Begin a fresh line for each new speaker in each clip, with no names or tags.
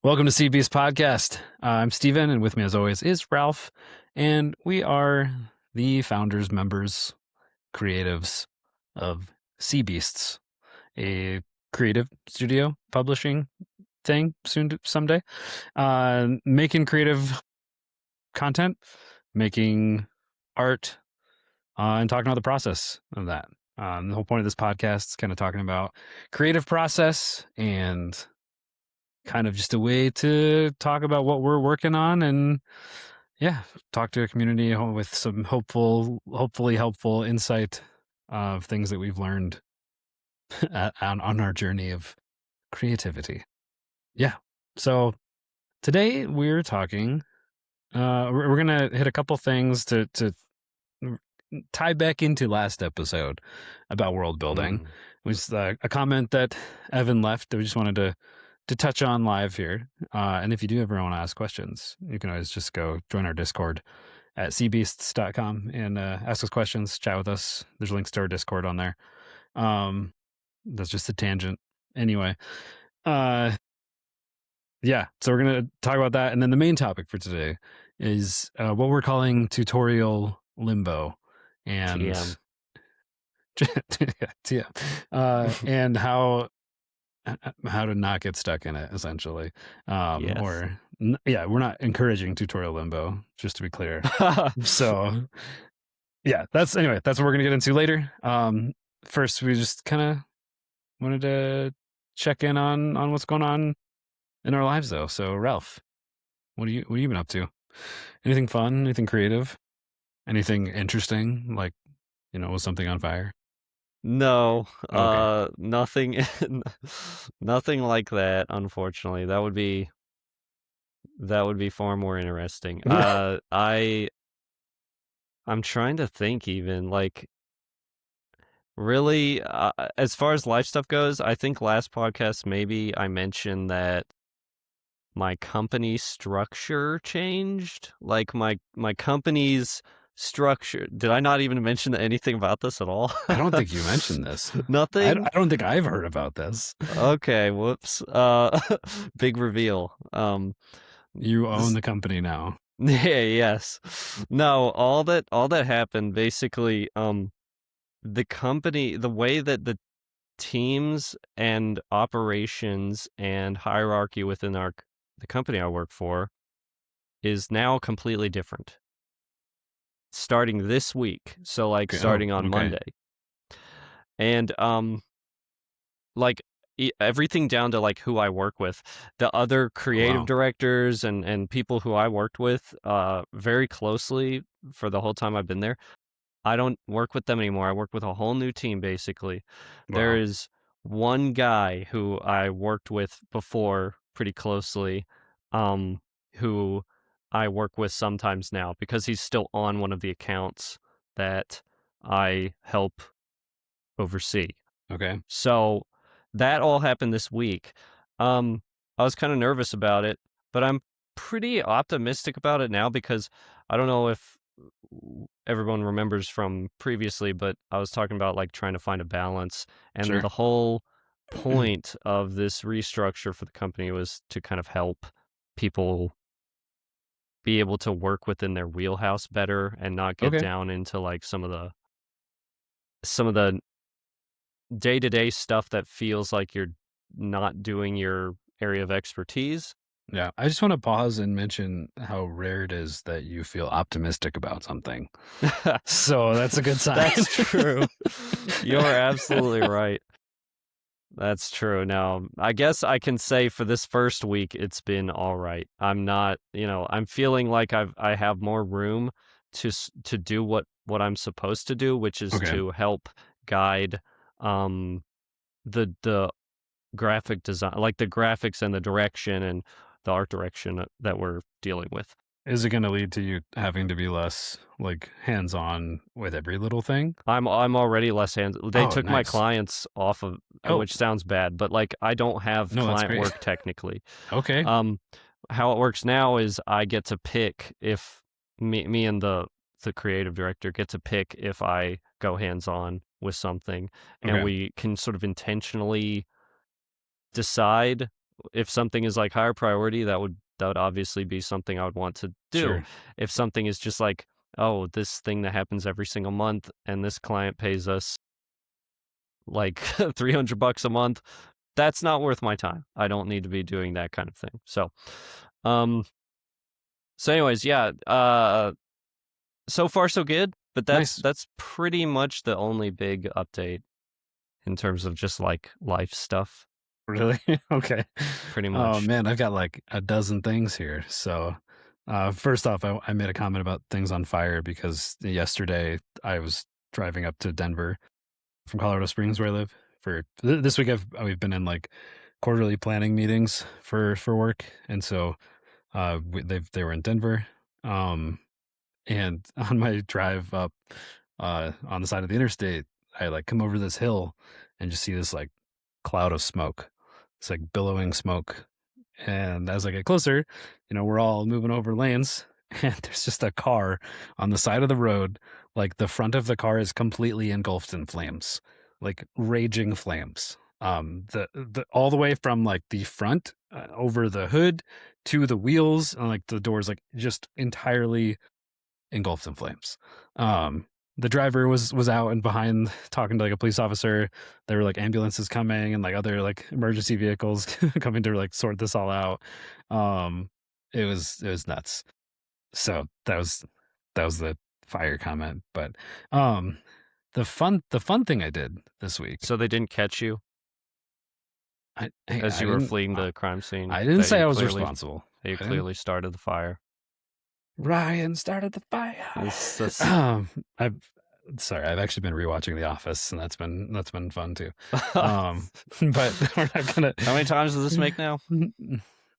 Welcome to CB's podcast. I'm Steven, and with me, as always, is Ralph. And we are the founders, members, creatives of Sea Beasts, a creative studio publishing thing someday. Making creative content, making art, and talking about the process of that. The whole point of this podcast is kind of talking about creative process and kind of just a way to talk about what we're working on and talk to a community with some hopefully helpful insight of things that we've learned on our journey of creativity. Yeah. So today we're talking, we're going to hit a couple things to tie back into last episode about world building. It was a comment that Evan left that we just wanted to touch on live here. And if you do ever want to ask questions, you can always just go join our Discord at seabeasts.com and ask us questions, chat with us. There's links to our Discord on there. That's just a tangent. Anyway, so we're going to talk about that. And then the main topic for today is what we're calling tutorial limbo. And TM. And how to not get stuck in it, essentially. We're not encouraging tutorial limbo, just to be clear. So that's what we're gonna get into later. First, we just kind of wanted to check in on what's going on in our lives, though. So Ralph, what have you been up to? Anything fun? Anything creative? Anything interesting? Like, was something on fire?
No, nothing nothing like that, unfortunately. That would be far more interesting. I'm trying to think even, like, really, as far as life stuff goes, I think last podcast maybe I mentioned that my company structure changed. Like, my company's structure. Did I not even mention anything about this at all?
I don't think you mentioned this.
Nothing?
I don't think I've heard about this.
Okay, whoops. Big reveal.
You own the company now.
Yes. No, all that happened basically, the company, the way that the teams and operations and hierarchy within the company I work for is now completely different. Starting this week. So like starting on Monday. And like everything down to like who I work with, the other creative directors and people who I worked with very closely for the whole time I've been there. I don't work with them anymore. I work with a whole new team, basically. Wow. There is one guy who I worked with before pretty closely, who I work with sometimes now because he's still on one of the accounts that I help oversee.
Okay.
So that all happened this week. I was kind of nervous about it, but I'm pretty optimistic about it now because I don't know if everyone remembers from previously, but I was talking about like trying to find a balance, and the whole point of this restructure for the company was to kind of help people be able to work within their wheelhouse better and not get down into like some of the day-to-day stuff that feels like you're not doing your area of expertise.
Yeah, I just want to pause and mention how rare it is that you feel optimistic about something. So that's a good sign.
That's true. You're absolutely right. That's true. Now, I guess I can say for this first week, it's been all right. I'm not, I'm feeling like I have more room to do what I'm supposed to do, which is to help guide the graphic design, like the graphics and the direction and the art direction that we're dealing with.
Is it going to lead to you having to be less like hands-on with every little thing?
I'm already less hands. They took my clients off of, which sounds bad, but like I don't have client work technically.
Okay.
How it works now is I get to pick if me and the creative director get to pick if I go hands-on with something, and we can sort of intentionally decide if something is like higher priority, that would obviously be something I would want to do.
Sure.
If something is just like, oh, this thing that happens every single month and this client pays us like $300 a month, that's not worth my time. I don't need to be doing that kind of thing. Um, so anyways, yeah, so far so good, but
Nice.
that's pretty much the only big update in terms of just like life stuff.
Really? Okay.
Pretty
Oh
much.
man, I've got like a dozen things here. So, first off, I made a comment about things on fire because yesterday I was driving up to Denver from Colorado Springs, where I live. For this week, we've been in like quarterly planning meetings for work, and so they were in Denver. And on my drive up on the side of the interstate, I like come over this hill and just see this like cloud of smoke. It's like billowing smoke. And as I get closer, we're all moving over lanes and there's just a car on the side of the road. Like the front of the car is completely engulfed in flames, like raging flames. The all the way from like the front over the hood to the wheels and like the doors, like just entirely engulfed in flames. The driver was out and behind talking to like a police officer. There were like ambulances coming and like other like emergency vehicles coming to like sort this all out. It was nuts. So that was the fire comment. But the fun thing I did this week.
So they didn't catch you as you were fleeing the crime scene?
I didn't say I was responsible.
You clearly started the fire.
Ryan started the fire. I've actually been rewatching The Office, and that's been fun too. But we're not gonna.
How many times does this make now?
Who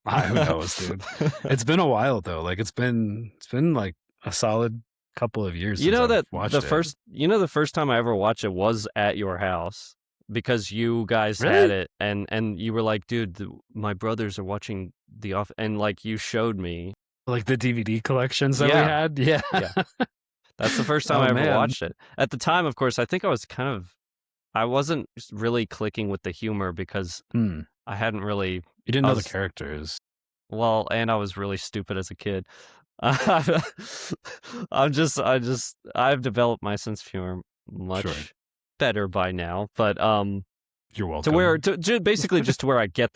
knows, dude? It's been a while though. Like it's been like a solid couple of years.
You know that
the
first time I ever watched it was at your house because you guys
Really?
had it, and you were like, dude, my brothers are watching The Office, and like you showed me.
Like the DVD collections that we had? Yeah.
That's the first time I ever watched it. At the time, of course, I think I wasn't really clicking with the humor because I hadn't really...
You didn't know the characters.
Well, and I was really stupid as a kid. I've developed my sense of humor much better by now, but
you're welcome.
Basically just to where I get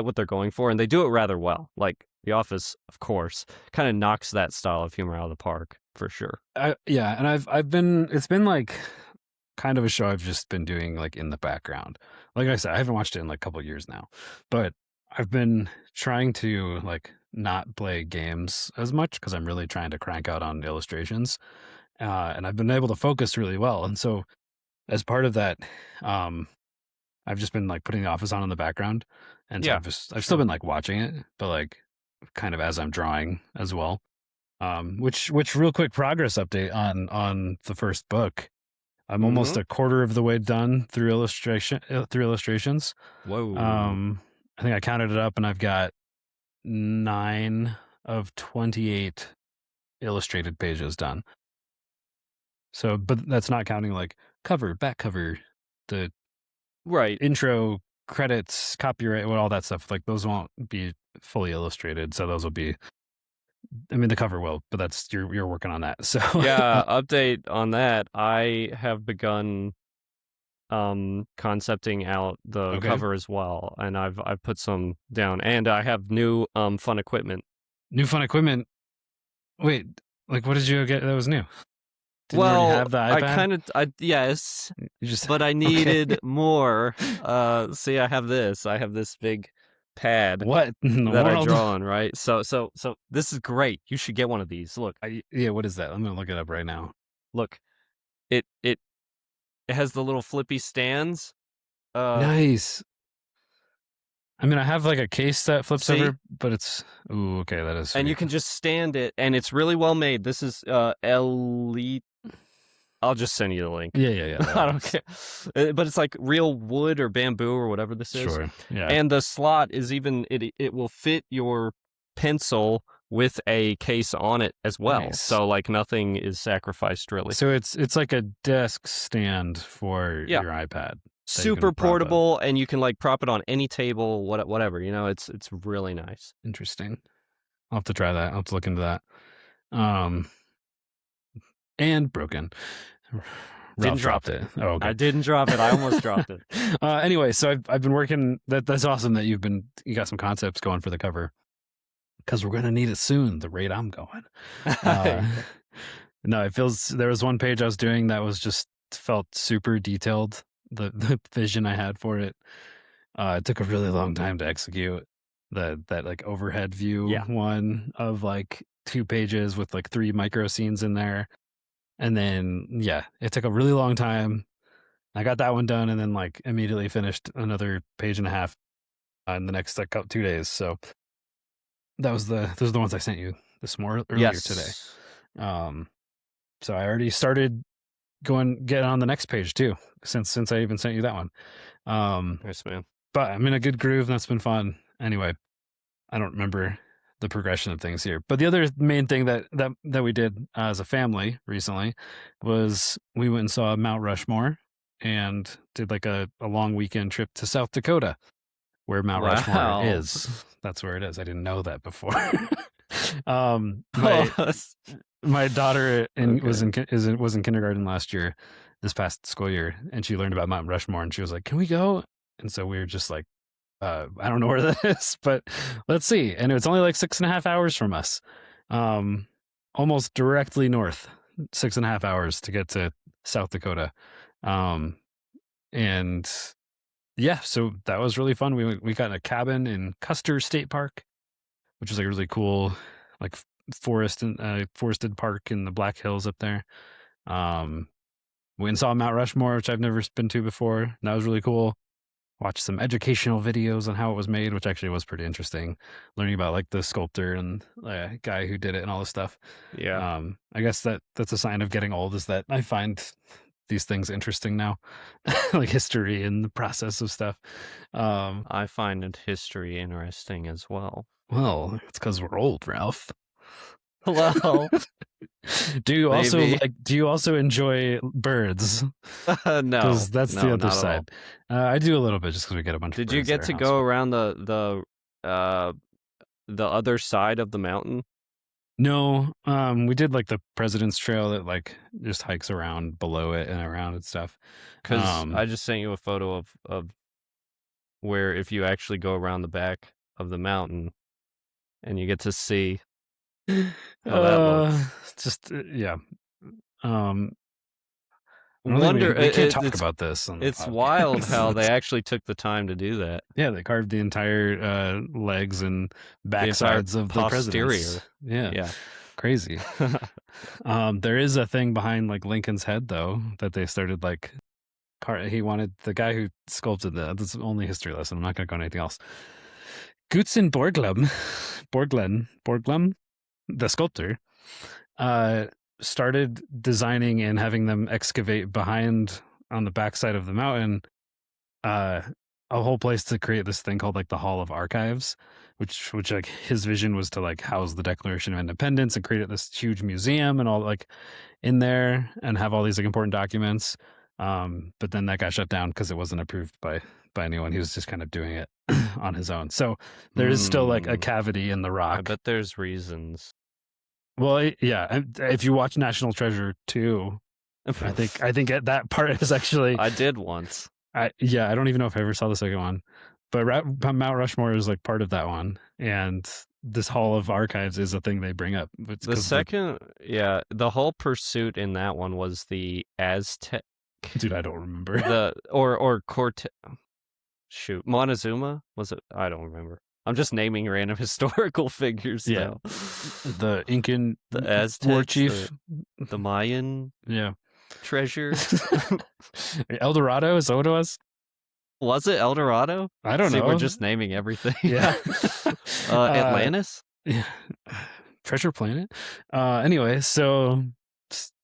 what they're going for, and they do it rather well. Like The Office, of course, kind of knocks that style of humor out of the park for sure.
And it's been like kind of a show I've just been doing like in the background. Like I said, I haven't watched it in like a couple of years now, but I've been trying to like not play games as much because I'm really trying to crank out on illustrations, and I've been able to focus really well. And so as part of that, I've just been like putting The Office on in the background, and so I've still been like watching it, but like kind of as I'm drawing as well. Which real quick progress update on the first book. I'm almost a quarter of the way done through illustrations.
Whoa.
I think I counted it up and I've got 9 of 28 illustrated pages done. So, but that's not counting like cover, back cover, the intro, credits, copyright, all that stuff. Like those won't be fully illustrated. So those will be, I mean, the cover will, but that's you're working on that. So
yeah, update on that. I have begun concepting out the cover as well, and I've put some down, and I have new fun equipment.
New fun equipment. Wait, like what did you get that was new? Didn't you already have the iPad?
Yes, but I needed more. See, I have this big pad.
What in the
that
world?
I draw on, right? So this is great. You should get one of these. Look.
What is that? I'm gonna look it up right now.
Look, it has the little flippy stands.
Nice. I mean, I have like a case that flips over, but it's okay. That is,
and you can just stand it, and it's really well made. This is Elite. I'll just send you the link.
Yeah.
I don't care, but it's like real wood or bamboo or whatever this is.
Sure. Yeah.
And the slot is even it will fit your pencil with a case on it as well. Nice. So like nothing is sacrificed really.
So it's like a desk stand for your iPad.
super portable, and you can like prop it on any table, whatever. It's really nice.
Interesting. I'll have to try that. I'll have to look into that. And broken. Ralph dropped it. Oh, okay.
I didn't drop it. I almost dropped it.
Anyway, so I've been working. That's awesome that you got some concepts going for the cover, because we're gonna need it soon. The rate I'm going. No, it feels. There was one page I was doing that was just felt super detailed. The vision I had for it. It took a really long time to execute. That like overhead view one of like 2 pages with like 3 micro scenes in there. And then, it took a really long time. I got that one done, and then like immediately finished another page and a half in the next like 2 days. So those are the ones I sent you earlier today. So I already started get on the next page too, since I even sent you that one.
Nice, man.
But I'm in a good groove, and that's been fun. Anyway, I don't remember the progression of things here. But the other main thing that we did as a family recently was we went and saw Mount Rushmore and did like a long weekend trip to South Dakota, where Mount Rushmore is. That's where it is. I didn't know that before. My daughter was in kindergarten last year, this past school year, and she learned about Mount Rushmore, and she was like, "Can we go?" And so we were just like, I don't know where that is, but let's see. And it's only like 6.5 hours from us. Almost directly north, 6.5 hours to get to South Dakota. So that was really fun. We got a cabin in Custer State Park, which is like a really cool, like forested park in the Black Hills up there. We went and saw Mount Rushmore, which I've never been to before. That was really cool. Watched some educational videos on how it was made, which actually was pretty interesting. Learning about like the sculptor and the guy who did it and all this stuff.
Yeah.
I guess that's a sign of getting old, is that I find these things interesting now, like history and the process of stuff.
I find history interesting as well.
Well, it's because we're old, Ralph.
Well,
do you also enjoy birds?
No,
because that's the other side. I do a little bit, just because we get a bunch.
Did you get to go around the other side of the mountain?
No, we did like the President's Trail that like just hikes around below it and around and stuff.
Because I just sent you a photo of where if you actually go around the back of the mountain, and you get to see how that looks.
Just yeah.
Wonder
we can't talk about this.
It's wild how they actually took the time to do that.
Yeah, they carved the entire legs and backsides of the presidents. Yeah, crazy. There is a thing behind like Lincoln's head though that they started like. He wanted the guy who sculpted that. That's the only history lesson. I'm not going to go into anything else. Gutzen Borglum, the sculptor, started designing and having them excavate behind on the backside of the mountain a whole place to create this thing called like the Hall of Archives, which like his vision was to like house the Declaration of Independence and create this huge museum and all like in there and have all these like important documents. But then that got shut down because it wasn't approved by anyone. He was just kind of doing it on his own. So there is still like a cavity in the rock.
I bet there's reasons.
Well, yeah. If you watch National Treasure 2, I think that part is actually.
I did once.
I don't even know if I ever saw the second one, but Mount Rushmore is like part of that one, and this Hall of Archives is a thing they bring up.
The second, the whole pursuit in that one was the Aztec.
Dude, I don't remember.
or shoot, Montezuma, was it? I don't remember. I'm just naming random historical figures now.
The Incan,
the Aztecs,
war chief,
the Mayan, treasure.
El Dorado, is that what it was?
Was it El Dorado?
I don't know.
We're just naming everything.
Yeah.
Atlantis?
Yeah. Treasure Planet? Anyway, so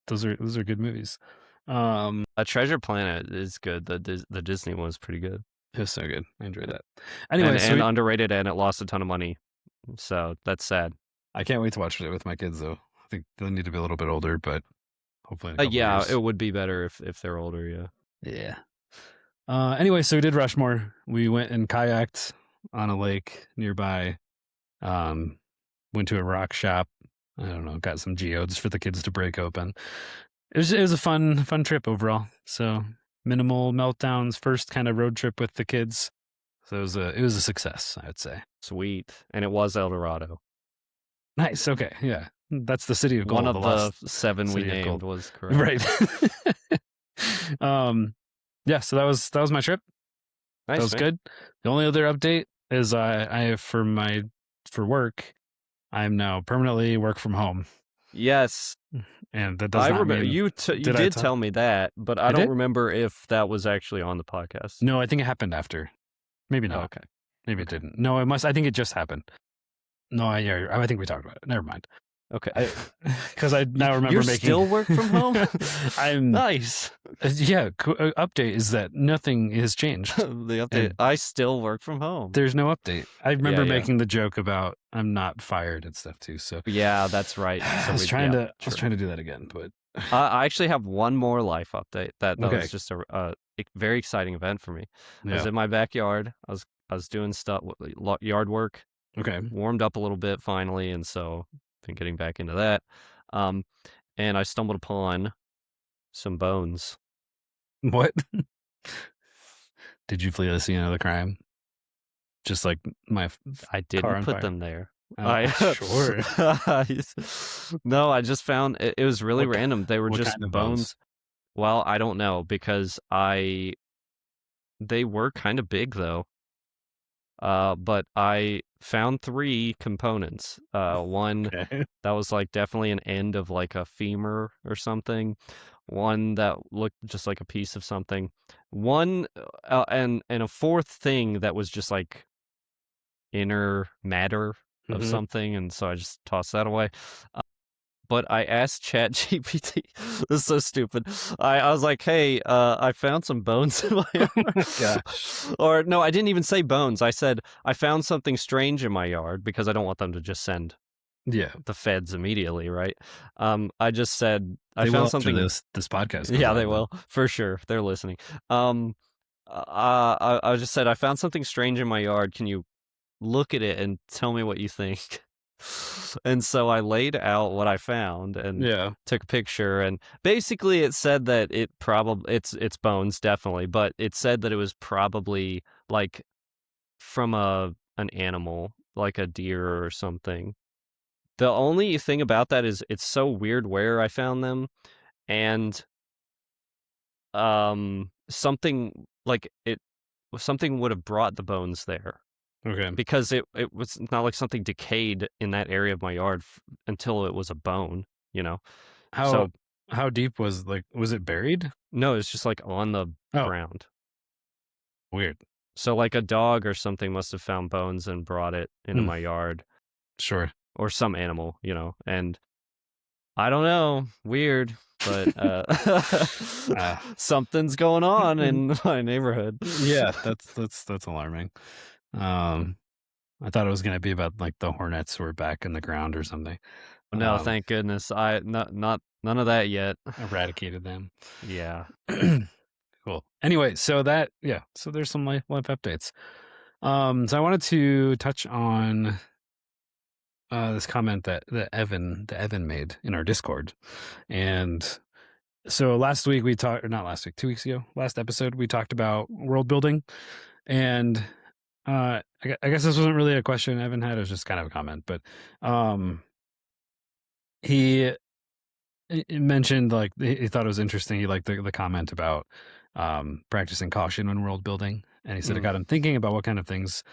those are good movies.
A Treasure Planet is good. The Disney one was pretty good.
It was so good. I enjoyed that. Anyway,
and underrated, and it lost a ton of money. So that's sad.
I can't wait to watch it with my kids, though. I think they'll need to be a little bit older, but hopefully in a couple years.
It would be better if they're older,
Yeah. Anyway, so we did Rushmore. We went and kayaked on a lake nearby. Went to a rock shop. I don't know, got some geodes for the kids to break open. It was a fun trip overall. So minimal meltdowns. First kind of road trip with the kids. So it was a success, I would say.
Sweet. And it was El Dorado.
Nice. Okay. Yeah. That's the city of gold.
One of the
lost
7 we
city of
named
gold.
was correct.
Right. Yeah, so that was my trip.
Nice,
That was
man.
good. The only other update is I for work, I'm now permanently work from home.
Yes.
And that does
I
not
remember
mean
you did tell me that, but I don't
did?
remember if that was actually on the podcast.
No, I think it happened after. Maybe not.
Okay.
Maybe it didn't. No, I think it just happened. No, I think we talked about it. Never mind.
Okay.
Because I now remember
you
making
still work from home?
I'm
nice.
Yeah, update is that nothing has changed.
The update. I still work from home.
There's no update. I remember
Yeah.
making the joke about I'm not fired and stuff too. So
yeah, that's right. So
I was trying to do that again, but
I actually have one more life update. That
Okay.
was just a very exciting event for me. I was
yeah.
in my backyard. I was doing stuff, yard work.
Okay.
Warmed up a little bit finally, and so been getting back into that. And I stumbled upon some bones.
What? Did you flee the scene of the crime? Just like my
I
car
didn't
on
put
fire?
them there.
Sure.
No, I just found it was really random. They were
what
just
kind of
bones. Well, I don't know because they were kind of big though. But I found 3 components. One
Okay.
that was like definitely an end of like a femur or something. One that looked just like a piece of something. One and a fourth thing that was just like inner matter of something, and so I just tossed that away. But I asked ChatGPT. This is so stupid. I was like, "Hey, I found some bones in my yard."
Gosh.
Or no, I didn't even say bones. I said I found something strange in my yard because I don't want them to just send
Yeah.
the feds immediately, right? I just said I
They will
found
after
something.
this podcast.
Yeah, they will for sure. They're listening. I just said I found something strange in my yard. Can you look at it and tell me what you think? And so I laid out what I found and took a picture, and basically it said that it's bones definitely, but it said that it was probably like from an animal, like a deer or something. The only thing about that is it's so weird where I found them, and something would have brought the bones there.
Okay.
Because it was not like something decayed in that area of my yard until it was a bone, you know?
How deep was it buried?
No, it's just like on the ground.
Weird.
So like a dog or something must have found bones and brought it into my yard.
Sure.
Or some animal, you know? And I don't know, weird, but something's going on in my neighborhood.
Yeah, that's alarming. I thought it was gonna be about like the hornets were back in the ground or something.
No, thank goodness. Not none of that yet.
Eradicated them.
Yeah.
Cool. Anyway, so there's some life updates. So I wanted to touch on this comment that Evan made in our Discord. And so last week we talked, or not last week, 2 weeks ago, last episode, we talked about world building. And I guess this wasn't really a question Evan had, it was just kind of a comment, but he mentioned like he thought it was interesting. He liked the comment about practicing caution when world building, and he said it got him thinking about what kind of things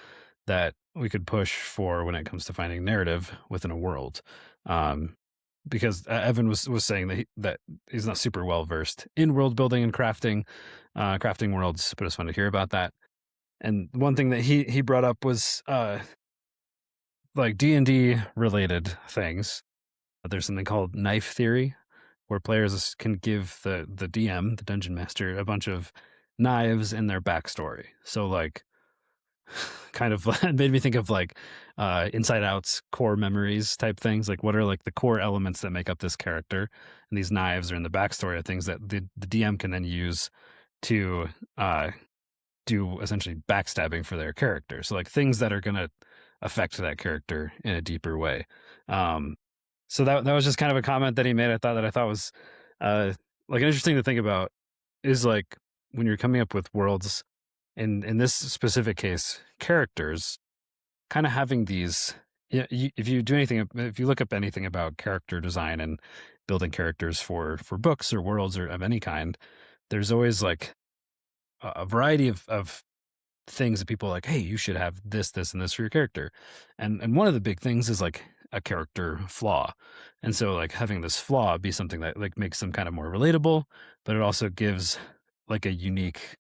that we could push for when it comes to finding narrative within a world. Because Evan was saying that he's not super well versed in world building and crafting worlds, but it was fun to hear about that. And one thing that he brought up was like D&D related things. There's something called knife theory, where players can give the DM, the dungeon master, a bunch of knives in their backstory. So like, kind of made me think of like Inside Out's core memories type things. Like, what are like the core elements that make up this character? And these knives are in the backstory of things that the DM can then use to do essentially backstabbing for their character. So like things that are going to affect that character in a deeper way. Um, so that was just kind of a comment that he made. I thought was uh, like interesting to think about is like when you're coming up with worlds, in this specific case, characters, kind of having these. Yeah, if you do anything, if you look up anything about character design and building characters for books or worlds or of any kind, there's always like a variety of things that people are like, hey, you should have this, and this for your character. And one of the big things is like a character flaw. And so like having this flaw be something that like makes them kind of more relatable, but it also gives like a unique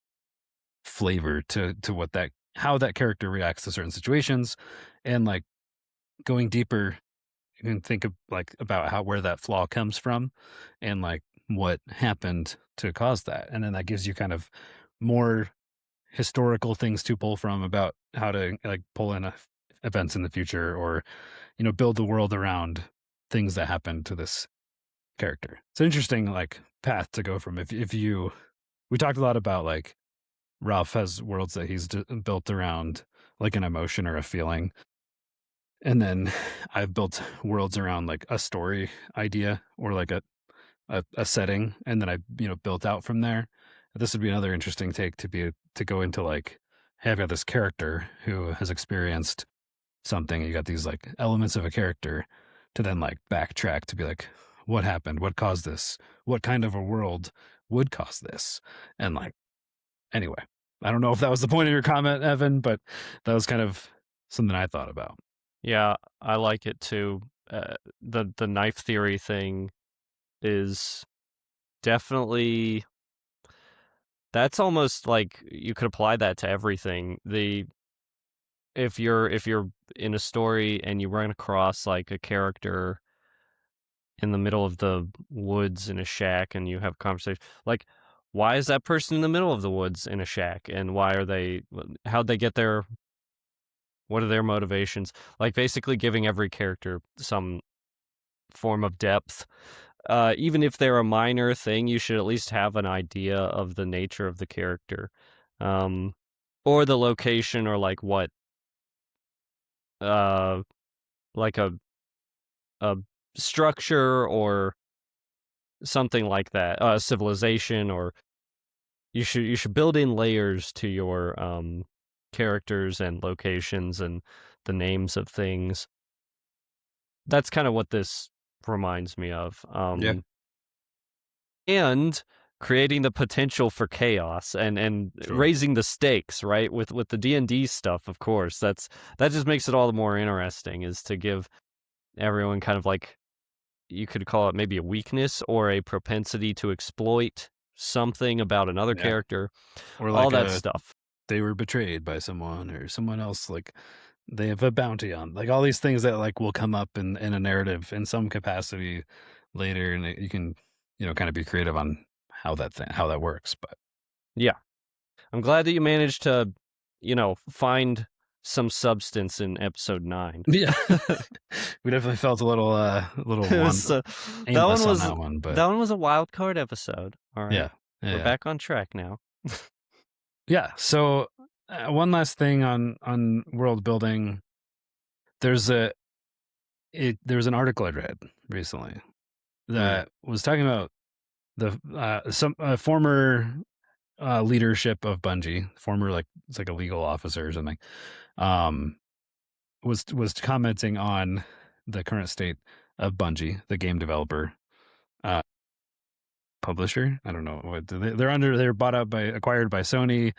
flavor to what that how that character reacts to certain situations. And like going deeper, you can think of like about how where that flaw comes from and like what happened to cause that. And then that gives you kind of more historical things to pull from about how to like pull in events in the future or build the world around things that happen to this character. It's an interesting like path to go from. If you we talked a lot about like Ralph has worlds that he's built around like an emotion or a feeling, and then I've built worlds around like a story idea or like a setting, and then I built out from there. This would be another interesting take to go into like, hey, I've got this character who has experienced something. You got these like elements of a character to then like backtrack to be like, what happened? What caused this? What kind of a world would cause this? And like, anyway, I don't know if that was the point of your comment, Evan, but that was kind of something I thought about.
Yeah, I like it too. The knife theory thing is definitely that's almost like you could apply that to everything. The if you're in a story and you run across like a character in the middle of the woods in a shack and you have a conversation like why is that person in the middle of the woods in a shack and why are they how'd they get there, what are their motivations, like basically giving every character some form of depth. Even if they're a minor thing, you should at least have an idea of the nature of the character, um, or the location, or like what, uh, like a structure or something like that, civilization, or you should build in layers to your characters and locations and the names of things. That's kind of what this reminds me of.
Yeah,
And creating the potential for chaos and
sure.
raising the stakes, right? With the D&D stuff, of course. That just makes it all the more interesting, is to give everyone kind of like, you could call it maybe a weakness or a propensity to exploit something about another
Yeah.
character,
Or
all
like
that stuff.
they were betrayed by someone or someone else like they have a bounty on like all these things that like will come up in a narrative in some capacity later and you can kind of be creative on how that works but
Yeah. I'm glad that you managed to, find some substance in episode 9.
yeah. We definitely felt a little
It was, that one
aimless on
was
that one but
that one was a wild card episode, alright?
yeah, yeah,
We're
yeah.
back on track now.
Yeah, so one last thing on world building. there's a there was an article I read recently
Mm,
that was talking about the some former leadership of Bungie, former like it's like a legal officer or something, um, was commenting on the current state of Bungie, the game developer, uh, publisher. I don't know what they're bought up by acquired by Sony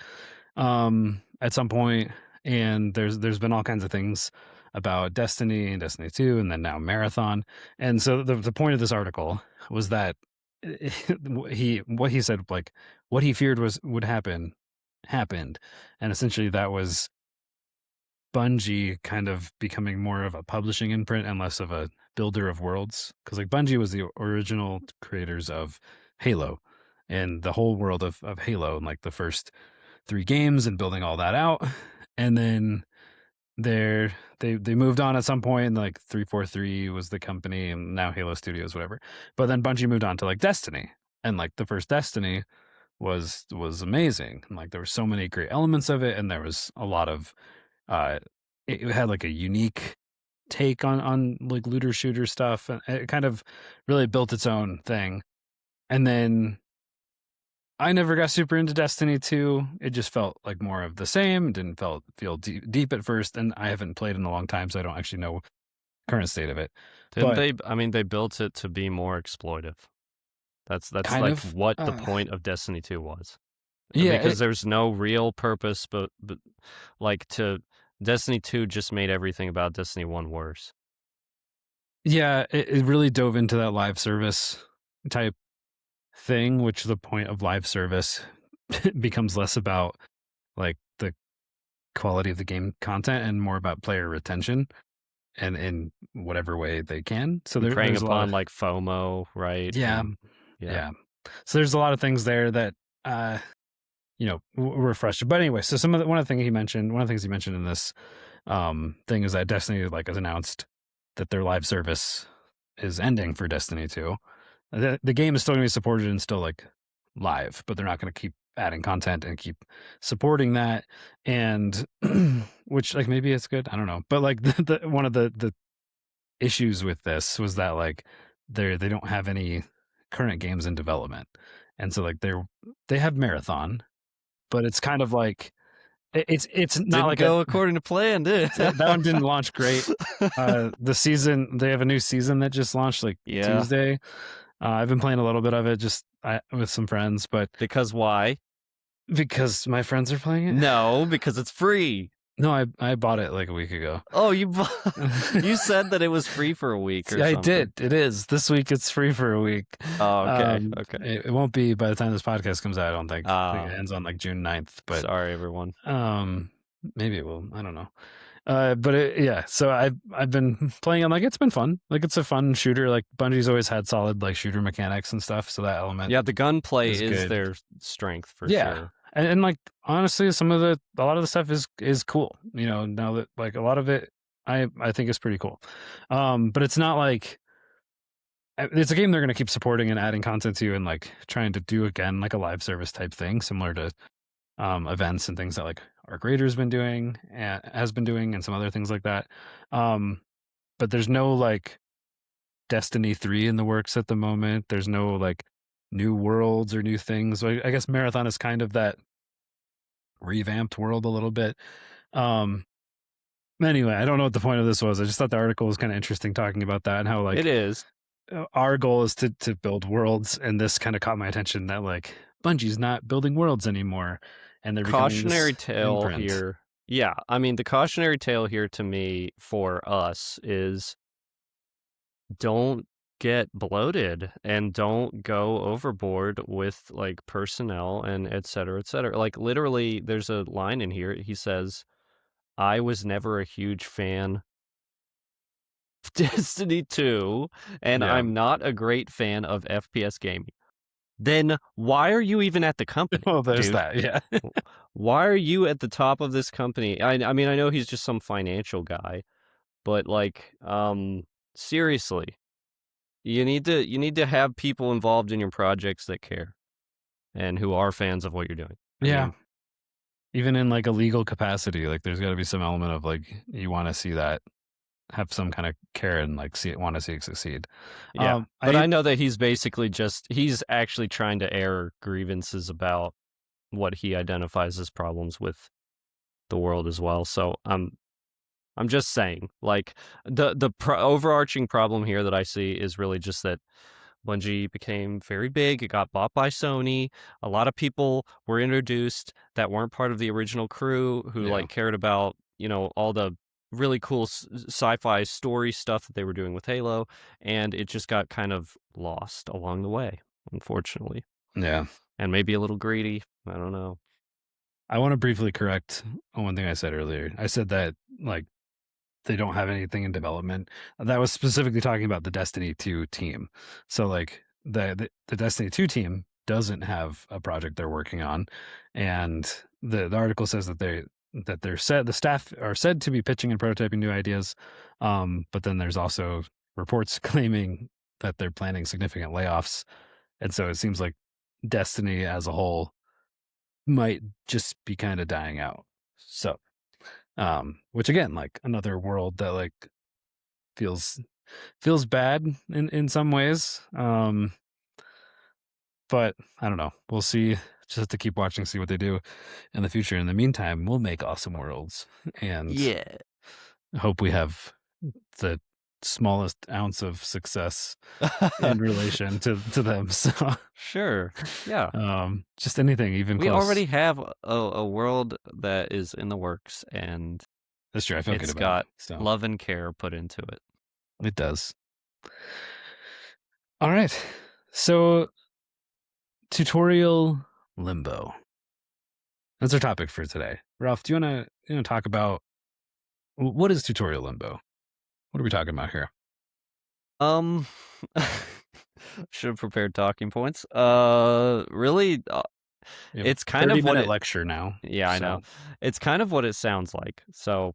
at some point, and there's been all kinds of things about Destiny and Destiny 2 and then now Marathon. And so the point of this article was that what he said like what he feared was would happen happened. And essentially that was Bungie kind of becoming more of a publishing imprint and less of a builder of worlds. Because like Bungie was the original creators of Halo and the whole world of Halo and like the first three games and building all that out. And then they moved on at some point and like 343 was the company and now Halo Studios, whatever. But then Bungie moved on to like Destiny. And like the first Destiny was amazing. And like there were so many great elements of it, and there was a lot of uh, it had like a unique take on like looter shooter stuff, and it kind of really built its own thing. And then I never got super into Destiny 2. It just felt like more of the same. Didn't feel deep at first, and I haven't played in a long time, so I don't actually know current state of it.
Didn't
But
they? I mean, they built it to be more exploitive. That's
kind
like
of,
what the point of Destiny 2 was.
yeah,
Because there's no real purpose, but like to Destiny 2 just made everything about Destiny 1 worse.
yeah, it really dove into that live service type thing, which the point of live service becomes less about like the quality of the game content and more about player retention and in whatever way they can. So
And preying
there's a lot of,
upon like FOMO, right?
yeah,
And yeah.
yeah. So there's a lot of things there that uh were frustrated. But anyway, so one of the things he mentioned in this thing is that Destiny like has announced that their live service is ending for Destiny 2. The game is still going to be supported and still like live, but they're not going to keep adding content and keep supporting that. And which like maybe it's good, I don't know. But like one of the issues with this was that like they don't have any current games in development, and so like they have Marathon, but it's kind of like it's not
Didn't
like a
go according to plan, did
that one didn't launch great. The season, they have a new season that just launched like
Yeah.
Tuesday. I've been playing a little bit of it just with some friends, but
Because why?
because my friends are playing it.
No, because it's free.
No, I bought it like a week ago.
Oh, you said that it was free for a week or
I
something.
did. It is this week. It's free for a week.
Oh, okay. Okay.
It won't be by the time this podcast comes out. I don't think. I think
Ah,
it ends on like June 9th. But
sorry, everyone.
maybe it will. I don't know. Yeah. So I've been playing. I'm like, it's been fun. Like it's a fun shooter. Like Bungie's always had solid like shooter mechanics and stuff. So that element,
Yeah, the gunplay
is
is
good.
their strength for
yeah.
sure.
And like honestly, a lot of the stuff is cool. You know, now that like a lot of it, I think is pretty cool. But it's not like it's a game they're going to keep supporting and adding content to and like trying to do again like a live service type thing, similar to events and things that like Arc Raider's been doing and has been doing and some other things like that. But there's no like Destiny 3 in the works at the moment. There's no like new worlds or new things. So I guess Marathon is kind of that revamped world a little bit. Anyway, I don't know what the point of this was. I just thought the article was kind of interesting talking about that and how like
It is.
our goal is to build worlds, and this kind of caught my attention that like Bungie's not building worlds anymore, and they're becoming
Cautionary
this
tale
imprint.
here. Yeah, I mean, the cautionary tale here to me for us is don't get bloated and don't go overboard with like personnel and et cetera, et cetera. Like literally, there's a line in here. He says, I was never a huge fan of Destiny 2, and
Yeah.
I'm not a great fan of FPS gaming. Then why are you even at the company,
Well, there's
dude?
that. Yeah.
Why are you at the top of this company? I mean, I know he's just some financial guy, but like, seriously, you need to have people involved in your projects that care and who are fans of what you're doing. I
Yeah.
mean,
Even in like a legal capacity, like there's got to be some element of like you want to see that have some kind of care and like want to see it succeed.
yeah. But I know that he's basically he's actually trying to air grievances about what he identifies as problems with the world as well. So I'm just saying, like the overarching problem here that I see is really just that Bungie became very big. It got bought by Sony. A lot of people were introduced that weren't part of the original crew who like cared about, you know, all the really cool sci-fi story stuff that they were doing with Halo, and it just got kind of lost along the way, unfortunately.
Yeah.
And maybe a little greedy. I don't know.
I want to briefly correct one thing I said earlier. I said that like they don't have anything in development. That was specifically talking about the Destiny 2 team. So like the Destiny 2 team doesn't have a project they're working on, and the article says that the staff are said to be pitching and prototyping new ideas, but then there's also reports claiming that they're planning significant layoffs, and so it seems like Destiny as a whole might just be kind of dying out. So, which again, like another world that like feels bad in some ways. But I don't know. We'll see. Just have to keep watching, see what they do in the future. In the meantime, we'll make awesome worlds and
Yeah.
hope we have the smallest ounce of success in relation to them. So,
Sure. Yeah.
just anything, even
We
close.
already have a world that is in the works, and
That's true. I feel good
it's
about it.
got
So
love and care put into it.
it does. All right. So tutorial limbo. That's our topic for today. Ralph, do you want to talk about what is tutorial limbo? What are we talking about here?
Um, should have prepared talking points. Really,
We have a
it's kind of what
30-minute
it.
lecture now.
Yeah, I know.
So
It's kind of what it sounds like. So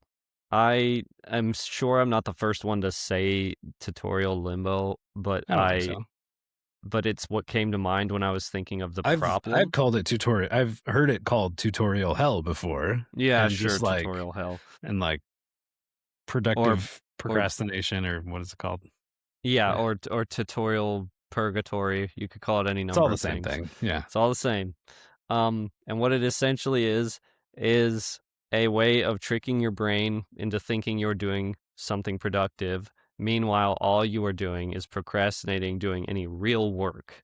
I am sure I'm not the first one to say tutorial limbo,
I don't think so.
but it's what came to mind when I was thinking of the
I've
problem.
called it tutorial. I've heard it called tutorial hell before,
Yeah,
and
sure,
just like
tutorial hell.
productive
Or or
procrastination, or what is it called?
yeah,
Yeah,
or tutorial purgatory. You could call it any
it's all
number
the
of
same
things.
thing. Yeah.
It's all the same. And what it essentially is a way of tricking your brain into thinking you're doing something productive. Meanwhile, all you are doing is procrastinating doing any real work.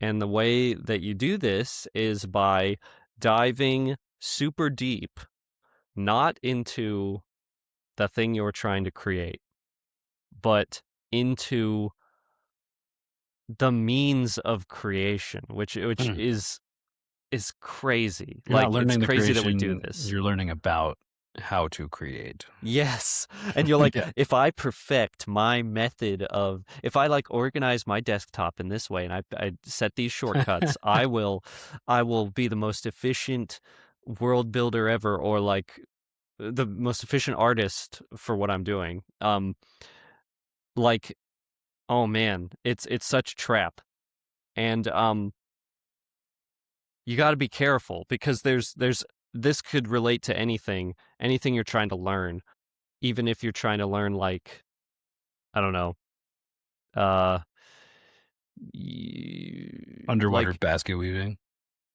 And the way that you do this is by diving super deep, not into the thing you're trying to create, but into the means of creation, which
Mm.
is crazy.
You're not
Like, it's
learning the
crazy that we do
creation.
this.
You're learning about how to create.
Yes. And you're like,
Yeah.
if I perfect my method of, if I like organize my desktop in this way and I set these shortcuts, I will be the most efficient world builder ever, or like the most efficient artist for what I'm doing. Like, oh man, it's such a trap. And you got to be careful, because there's this could relate to anything you're trying to learn, even if you're trying to learn, like, I don't know, uh
Underwater
like,
basket weaving.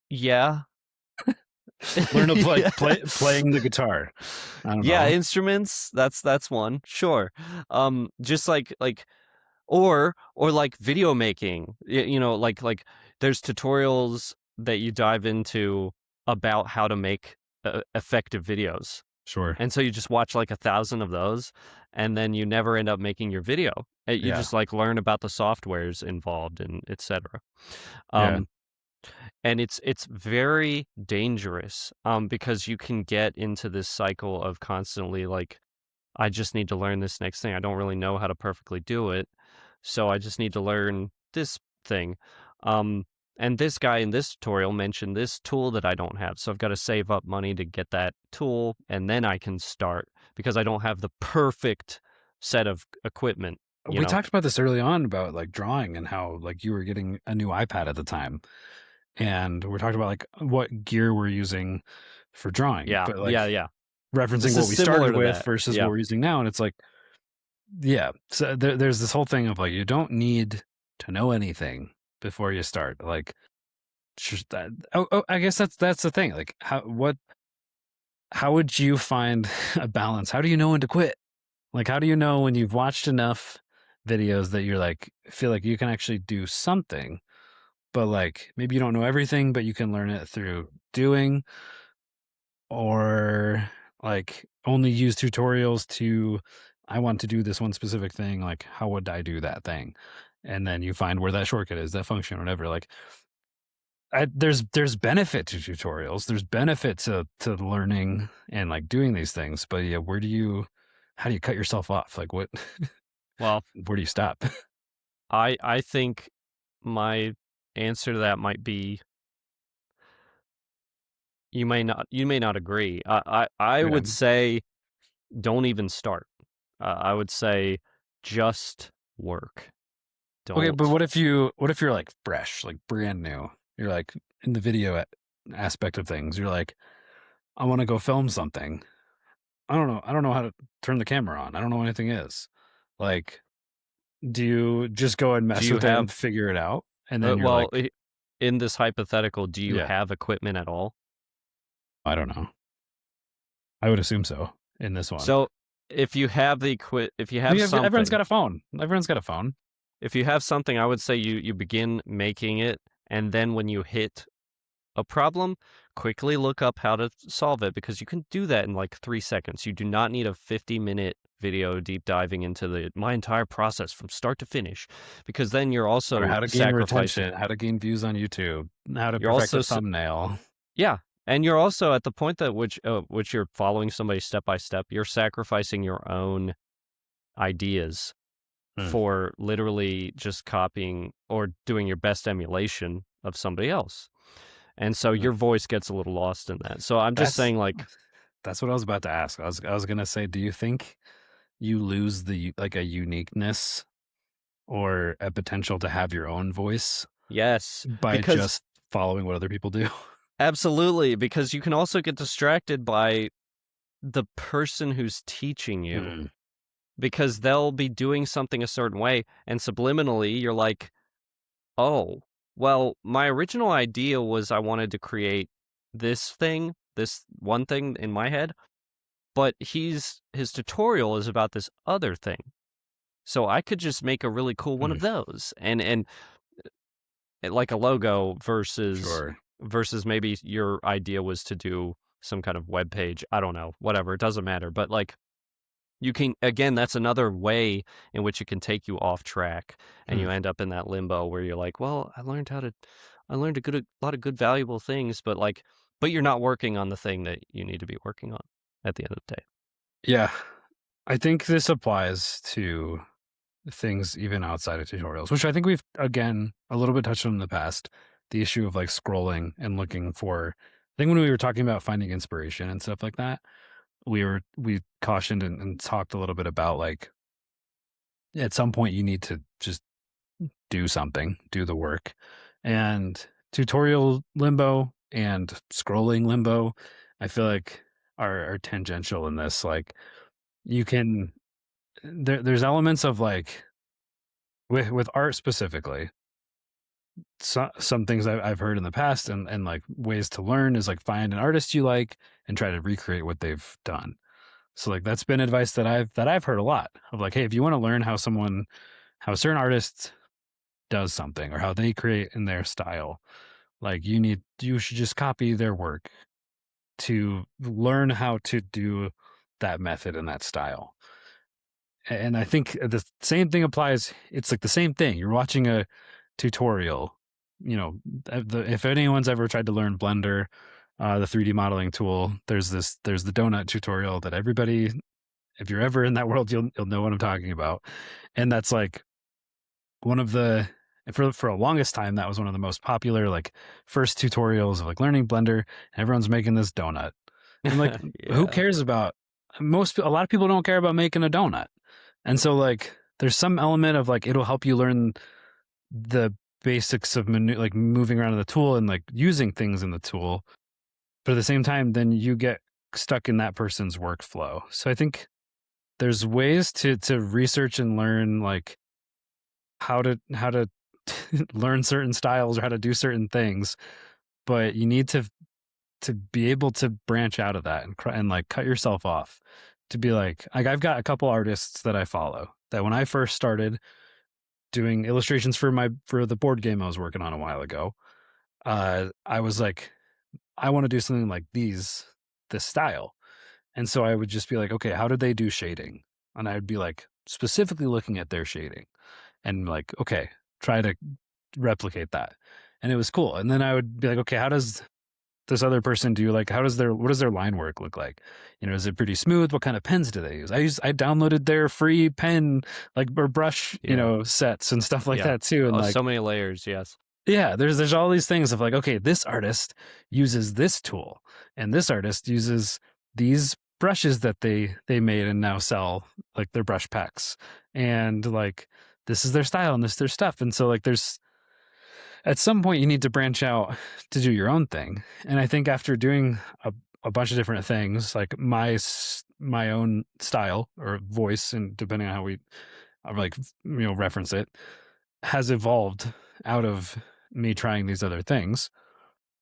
yeah.
Learn to
Yeah.
playing the guitar. I don't
Yeah,
know.
instruments, that's one, sure. Just like or like video making. Like there's tutorials that you dive into about how to make effective videos.
Sure.
And so you just watch like 1,000 of those, and then you never end up making your video. You
Yeah.
just like learn about the softwares involved and etc.
Yeah.
Um, and it's very dangerous, because you can get into this cycle of constantly like, I just need to learn this next thing. I don't really know how to perfectly do it, so I just need to learn this thing. Um, and this guy in this tutorial mentioned this tool that I don't have, so I've got to save up money to get that tool, and then I can start, because I don't have the perfect set of equipment, you
We
know?
talked about this early on about like drawing and how like you were getting a new iPad at the time. And we're talking about like what gear we're using for drawing,
Yeah,
but like
yeah, yeah.
referencing
This
what
is
we
similar
started
to
with
that.
versus what
Yeah.
we're using now. And it's like, yeah. So there's this whole thing of like, you don't need to know anything before you start. Like, just that, I guess that's the thing. Like, how would you find a balance? How do you know when to quit? Like, how do you know when you've watched enough videos that you're like, feel like you can actually do something, but like maybe you don't know everything, but you can learn it through doing, or like only use tutorials to, I want to do this one specific thing. Like, how would I do that thing? And then you find where that shortcut is, that function, whatever. Like, there's benefit to tutorials. There's benefit to learning and like doing these things. But yeah, how do you cut yourself off? Like, what?
Well,
Where do you stop?
I think my answer to that might be, you may not agree. I
Yeah.
would say don't even start. I would say just work.
Okay, but
Don't.
what if you're like fresh, like brand new? You're like in the video aspect of things. You're like, I want to go film something. I don't know. I don't know how to turn the camera on. I don't know what anything is. Like, do you just go and
Do
mess
you
with it and
have
figure it out? And then you're
well,
like,
in this hypothetical, do you
yeah,
have equipment at all?
I don't know. I would assume so in this one.
So, if you have
Everyone's
something
got a phone. Everyone's got a phone.
if you have something, I would say you begin making it, and then when you hit a problem, quickly look up how to solve it because you can do that in like 3 seconds. You do not need a 50-minute video deep diving into my entire process from start to finish because then
Or
also
how to gain
sacrificing
retention, how to gain views on YouTube, how to
you're
perfect
also
a thumbnail.
yeah, and you're also at the point that which you're following somebody step by step, you're sacrificing your own ideas
Hmm.
for literally just copying or doing your best emulation of somebody else. And so
Hmm.
your voice gets a little lost in that. So I'm just
That's
saying like,
that's what I was about to ask. I was gonna say, do you think you lose like a uniqueness or a potential to have your own voice
yes,
by
because
just following what other people do?
absolutely, because you can also get distracted by the person who's teaching you
Hmm.
because they'll be doing something a certain way and subliminally you're like, "Oh, well, my original idea was I wanted to create this one thing in my head, but his tutorial is about this other thing. So I could just make a really cool one
Hmm.
of those." And like a logo
Sure.
versus maybe your idea was to do some kind of web page. I don't know, whatever, it doesn't matter. But like you can again, that's another way in which it can take you off track and
Hmm.
you end up in that limbo where you're like, well, I learned a lot of good valuable things, but like but you're not working on the thing that you need to be working on at the end of the day.
Yeah, I think this applies to things even outside of tutorials, which I think we've again a little bit touched on in the past. The issue of like scrolling and looking for. I think when we were talking about finding inspiration and stuff like that, we cautioned and talked a little bit about like at some point you need to just do something, do the work, and tutorial limbo and scrolling limbo. I feel like are tangential in this. Like you can there's elements of like with art specifically some things I've heard in the past and like ways to learn is like find an artist you like and try to recreate what they've done. So like that's been advice that I've heard a lot of like, hey, if you want to learn how a certain artist does something or how they create in their style, like you should just copy their work to learn how to do that method and that style. And I think the same thing applies. It's like the same thing. You're watching a tutorial. You know, if anyone's ever tried to learn Blender, the 3D modeling tool, there's the donut tutorial that everybody, if you're ever in that world, you'll know what I'm talking about. And that's like one of the for a longest time that was one of the most popular like first tutorials of like learning Blender. And everyone's making this donut, and like who
Yeah.
cares about a lot of people don't care about making a donut, and so like there's some element of like it'll help you learn the basics of like moving around in the tool and like using things in the tool, but at the same time then you get stuck in that person's workflow. So I think there's ways to research and learn like how to learn certain styles or how to do certain things, but you need to be able to branch out of that and like cut yourself off to be like I've got a couple artists that I follow that when I first started doing illustrations for the board game I was working on a while ago, I was like, I want to do something like this style. And so I would just be like, okay, how did they do shading? And I would be like specifically looking at their shading and like, okay, try to replicate that. And it was cool. And then I would be like, okay, how does this other person do like what does their line work look like? You know, is it pretty smooth? What kind of pens do they use? I downloaded their free pen like or brush, you
Yeah.
know, sets and stuff like
Yeah.
that too. And
Oh,
like
so many layers, yes.
yeah, there's all these things of like, okay, this artist uses this tool and this artist uses these brushes that they made and now sell like their brush packs. And like this is their style and this is their stuff. And so like there's at some point you need to branch out to do your own thing. And I think after doing a bunch of different things, like my own style or voice, and depending on how we like reference it, has evolved out of me trying these other things.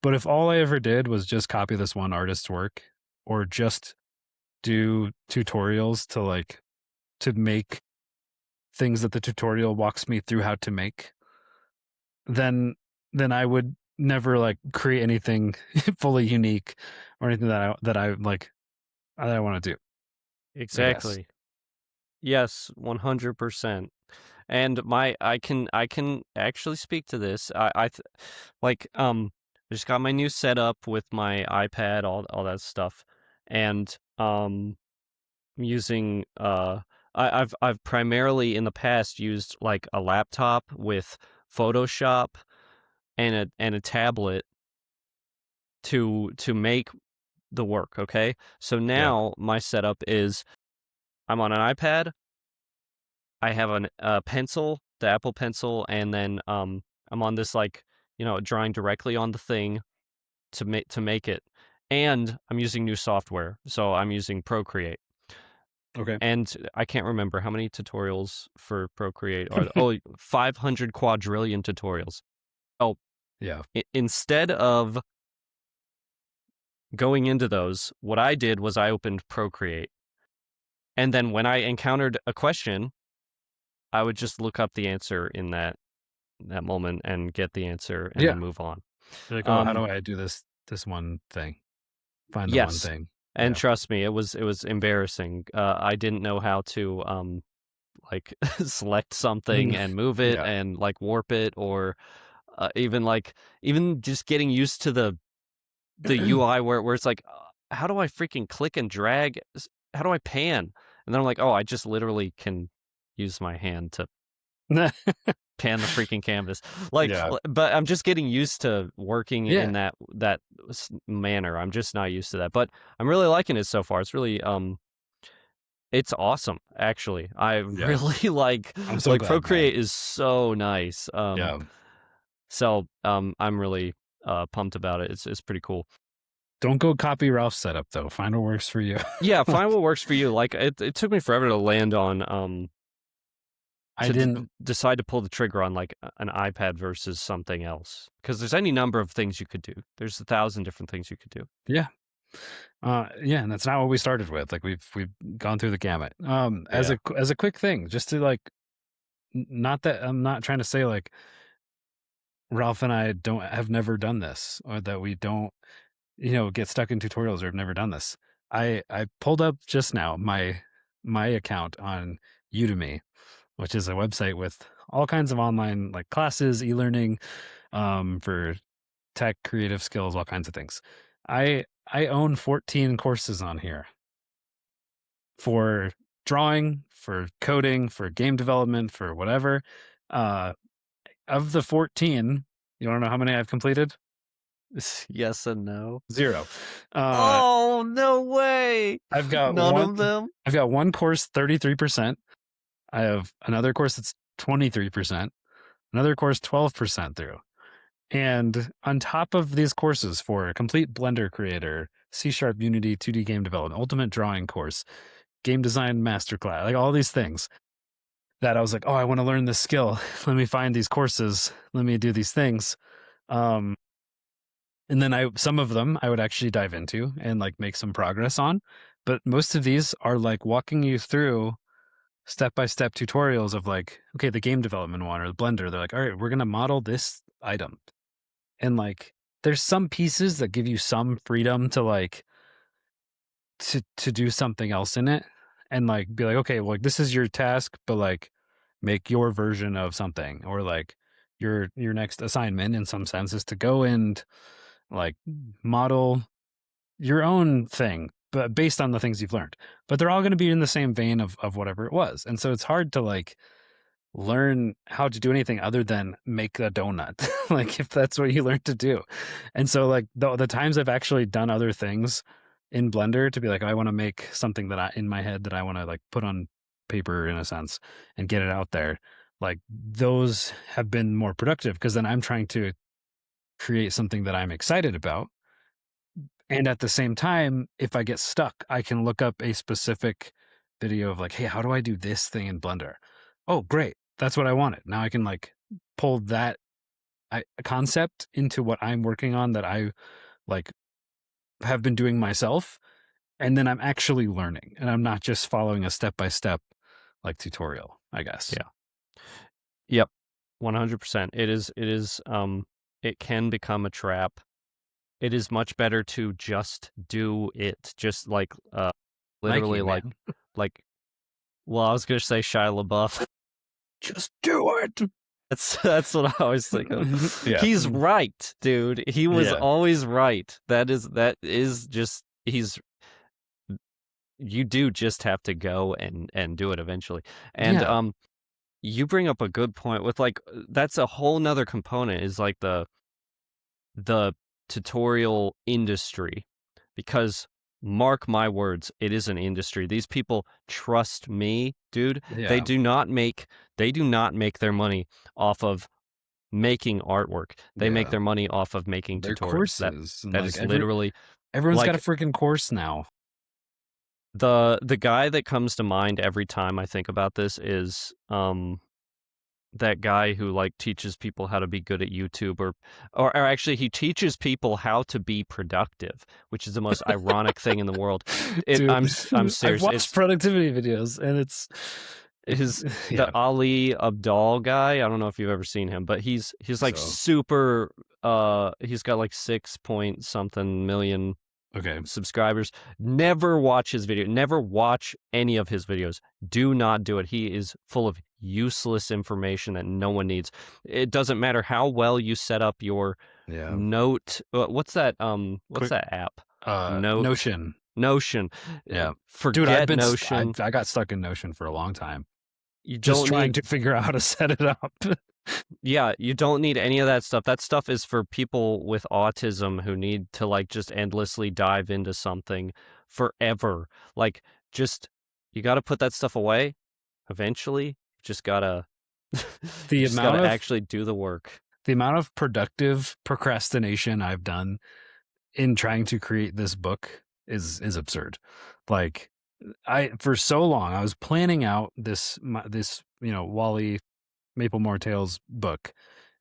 But if all I ever did was just copy this one artist's work, or just do tutorials to make things that the tutorial walks me through how to make, then I would never like create anything fully unique or anything that I like that I want to do, I guess.
Exactly. Yes, 100%. And I can actually speak to this. Like I just got my new setup with my iPad, all that stuff, and I'm using I've primarily in the past used like a laptop with Photoshop and a tablet to make the work. Okay, so
Yeah.
now my setup is I'm on an iPad. I have a pencil, the Apple Pencil, and then I'm on this like drawing directly on the thing to make it, and I'm using new software, so I'm using Procreate,
Okay.
and I can't remember how many tutorials for Procreate are. Oh, 500 quadrillion tutorials. Oh,
Yeah.
instead of going into those, what I did was I opened Procreate, and then when I encountered a question, I would just look up the answer in that moment and get the answer and
Yeah.
then move on.
You're like, oh, how
Um,
do I do this one thing? Find the one
yes,
thing.
and
Yeah.
trust me, it was embarrassing. I didn't know how to like select something and move it
Yeah.
and like warp it, or even just getting used to the UI where it's like, how do I freaking click and drag? How do I pan? And then I'm like, oh, I just literally can use my hand to pan the freaking canvas. Like,
Yeah.
but I'm just getting used to working
Yeah.
in that manner. I'm just not used to that, but I'm really liking it so far. It's really it's awesome actually. I
Yeah.
really
I'm so
like
glad, man.
Procreate is so nice.
Yeah.
So I'm really pumped about it. It's pretty cool.
Don't go copy Ralph's setup though. Find what works for you.
Yeah, find
Like
what works for you. Like it took me forever to land on
I
to
didn't.
decide to pull the trigger on like an iPad versus something else, because there's any number of things you could do. There's 1,000 different things you could do.
Yeah. Yeah, and that's not what we started with. Like we've gone through the gamut.
Yeah.
As a quick thing, just to like, not that I'm not trying to say like Ralph and I don't have never done this, or that we don't, get stuck in tutorials or have never done this. I pulled up just now my account on Udemy, which is a website with all kinds of online like classes, e-learning, for tech, creative skills, all kinds of things. I own 14 courses on here for drawing, for coding, for game development, for whatever. Uh, of the 14, you want to know how many I've completed?
Yes and no.
0. Uh,
Oh, no way.
I've got
None
one.
of them?
I've got one course 33%. I have another course that's 23%. Another course 12% through. And on top of these courses for a complete Blender creator, C# Unity 2D game development, ultimate drawing course, game design masterclass, like all these things that I was like, oh, I want to learn this skill. Let me find these courses. Let me do these things. Um, and then some of them I would actually dive into and like make some progress on. But most of these are like walking you through step-by-step tutorials of like, okay, the game development one or the Blender. They're like, all right, we're going to model this item. And like, there's some pieces that give you some freedom to like, to do something else in it and like be like, okay, well, like this is your task, but like make your version of something, or like your next assignment in some sense is to go and like model your own thing, but based on the things you've learned. But they're all going to be in the same vein of whatever it was. And so it's hard to like learn how to do anything other than make a donut, like if that's what you learned to do. And so like the times I've actually done other things in Blender to be like, I want to make something that I in my head that I want to like put on paper in a sense and get it out there. like those have been more productive because then I'm trying to create something that I'm excited about. And at the same time, if I get stuck, I can look up a specific video of like, hey, how do I do this thing in Blender? Oh, great. That's what I wanted. Now I can like pull that concept into what I'm working on that I like have been doing myself. And then I'm actually learning and I'm not just following a step by step like tutorial, I guess.
Yeah. Yep. 100%. It can become a trap. It is much better to just do it. Just like, literally
Nike, man.
like, well, I was going to say Shia LaBeouf.
Just do it.
That's what I always think of.
Yeah.
He's right, dude. He was
Yeah.
always right. That is just you do just have to go and do it eventually. And
Yeah.
you bring up a good point with like that's a whole nother component is like the tutorial industry, because mark my words, it is an industry. These people trust me, dude. They
Yeah.
do not make their money off of making artwork. They make
Yeah.
their money off of making
Their
tutorials.
courses and
That
like
is literally
everyone's got a
like
freaking course now.
the guy that comes to mind every time I think about this is that guy who like teaches people how to be good at YouTube or actually he teaches people how to be productive, which is the most ironic thing in the world.
Dude,
I'm
I've
serious.
watched
It's
productivity videos and
the
yeah.
Ali Abdal guy. I don't know if you've ever seen him, but he's like
So,
super he's got like 6 point something million
okay.
subscribers. Never watch his video. Never watch any of his videos. Do not do it. He is full of useless information that no one needs. It doesn't matter how well you set up your
Yeah.
note. What's that? What's
Quick
that app? Note
Notion.
Notion.
Yeah. Dude,
Forget Notion.
I got stuck in Notion for a long time.
You
Just
don't
trying
need.
to figure out how to set it up.
Yeah, you don't need any of that stuff. That stuff is for people with autism who need to like just endlessly dive into something forever. Like just you got to put that stuff away eventually. You just got to you
The
just got
amount
to
of
actually do the work.
the amount of productive procrastination I've done in trying to create this book is absurd. Like I for so long I was planning out this Wally Maple Tales book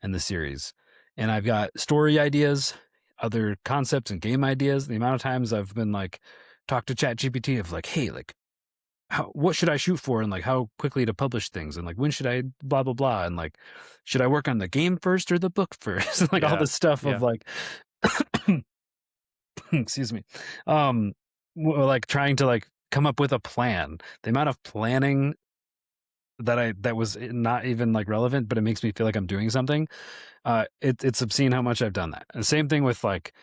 and the series, and I've got story ideas, other concepts and game ideas. The amount of times I've been like talk to ChatGPT of like, hey, like what should I shoot for and like how quickly to publish things and like when should I blah blah blah and like should I work on the game first or the book first and like all
Yeah.
this stuff
Yeah.
of like excuse me like trying to like come up with a plan. The amount of planning that was not even like relevant, but it makes me feel like I'm doing something. It's obscene how much I've done that. And same thing with like,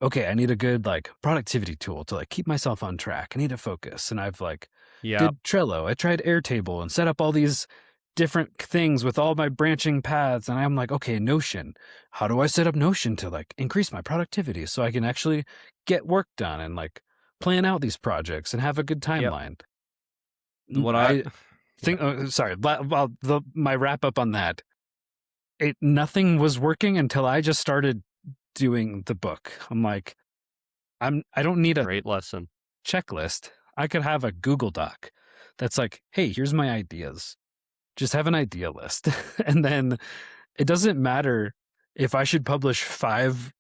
okay, I need a good like productivity tool to like keep myself on track. I need to focus, and I've like
Yeah.
did Trello. I tried Airtable and set up all these different things with all my branching paths, and I'm like, okay, Notion. How do I set up Notion to like increase my productivity so I can actually get work done and like plan out these projects and have a good
Yep.
timeline?
What
I
yeah.
think. Sorry. Well, my wrap up on that. Nothing was working until I just started doing the book. I'm like, I don't need a
Great lesson.
checklist. I could have a Google Doc that's like, hey, here's my ideas. Just have an idea list, and then it doesn't matter if I should publish 5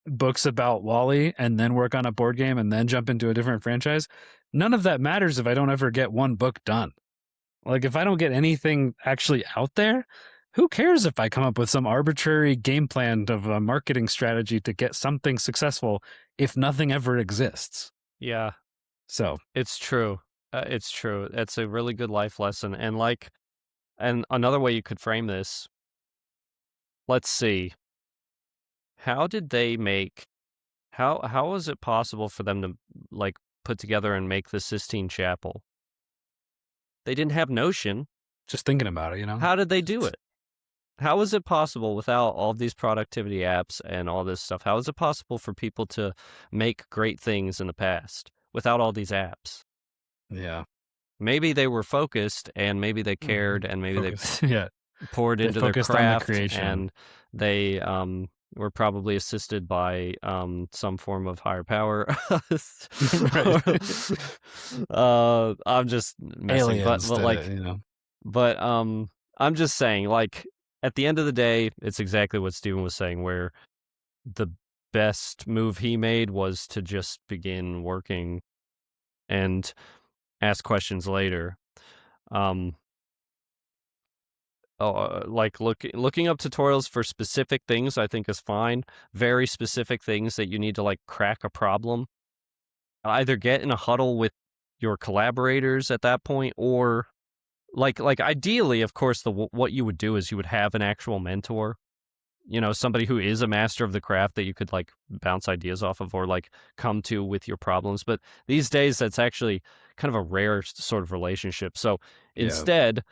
books about Wally and then work on a board game and then jump into a different franchise. None of that matters if I don't ever get one book done. Like if I don't get anything actually out there, who cares if I come up with some arbitrary game plan of a marketing strategy to get something successful if nothing ever exists?
Yeah,
So,
it's true. It's true. It's a really good life lesson. And like, and another way you could frame this, let's see. How did they make how was it possible for them to like put together and make the Sistine Chapel? They didn't have Notion.
just thinking about it, you know?
How did they do it? How is it possible without all these productivity apps and all this stuff? How is it possible for people to make great things in the past without all these apps?
Yeah.
Maybe they were focused and maybe they cared and maybe they
Focus. Yeah.
poured
They
into their
focused on the
craft,
creation.
and they were probably assisted by some form of higher power.
Right.
I'm just messing,
Aliens did it, you know.
but I'm just saying, like, at the end of the day, it's exactly what Steven was saying, where the best move he made was to just begin working and ask questions later. Um, like looking up tutorials for specific things, I think is fine. Very specific things that you need to like crack a problem. Either get in a huddle with your collaborators at that point, or like ideally, of course, what you would do is you would have an actual mentor. You know, somebody who is a master of the craft that you could like bounce ideas off of or like come to with your problems. But these days, that's actually kind of a rare sort of relationship. So
Yeah,
instead,